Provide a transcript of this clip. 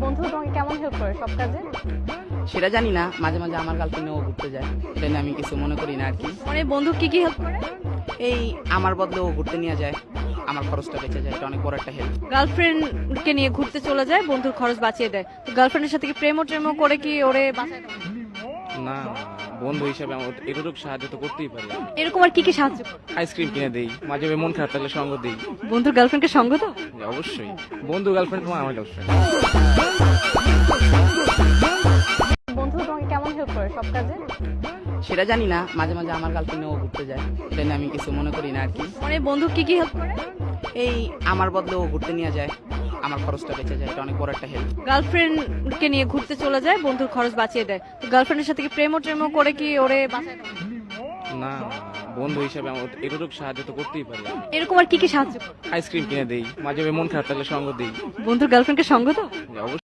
বন্ধু তোমাকে কেমন হেল্প করে সব কাজে? সেটা জানি না, মাঝে মাঝে আমার গার্লফ্রেন্ড ও ঘুরতে যায়, এটা নিয়ে আমি কিছু মনে করি না আর কি। মানে বন্ধু কি কি হেল্প করে? এই আমার বদলে ও ঘুরতে নিয়ে যায়, আমার খরচটা বেঁচে যায়, এটা অনেক বড় একটা হেল্প। গার্লফ্রেন্ডকে নিয়ে ঘুরতে চলে যায়, বন্ধুর খরচ বাঁচিয়ে দেয়। তো গার্লফ্রেন্ডের সাথে কি প্রেমও টেমও করে কি ওরে বাঁচায় দেয়? না, বন্ধু হিসাবে আমার এতটুকু সাহায্য তো করতেই পারি। এরকম আর কি কি সাহায্য করে? আইসক্রিম কিনে দেই, মাঝে মাঝে মন খারাপ থাকলে সঙ্গ দিই। বন্ধুর গার্লফ্রেন্ডকে সঙ্গ তো? অবশ্যই, বন্ধু গার্লফ্রেন্ড তোমার আমার গার্লফ্রেন্ড। বন্ধু তোমাকে কেমন হেল্প করে সব কাজে? সেটা জানি না, মাঝে মাঝে আমার গার্লফ্রেন্ড ও ঘুরতে যায়, এটা নিয়ে আমি কিছু মনে করি না আর কি। মানে বন্ধু কি কি হেল্প করে? এই আমার বদলে ও ঘুরতে নিয়ে যায়, আমার খরচটা বেঁচে যায়, এটা অনেক বড় একটা হেল্প। গার্লফ্রেন্ডকে নিয়ে ঘুরতে চলে যায়, বন্ধুর খরচ বাঁচিয়ে দেয়। তো গার্লফ্রেন্ডের সাথে কি প্রেমও টেমও করে কি ওরে বাঁচায় দেয়? না, বন্ধু হিসাবে আমার এতটুকু সাহায্য তো করতেই পারি। এরকম আর কি কি সাহায্য করে? আইসক্রিম কিনে দেই, মাঝে মাঝে মন খারাপ থাকলে সঙ্গ দিই। বন্ধুর গার্লফ্রেন্ডকে সঙ্গ তো? অবশ্যই।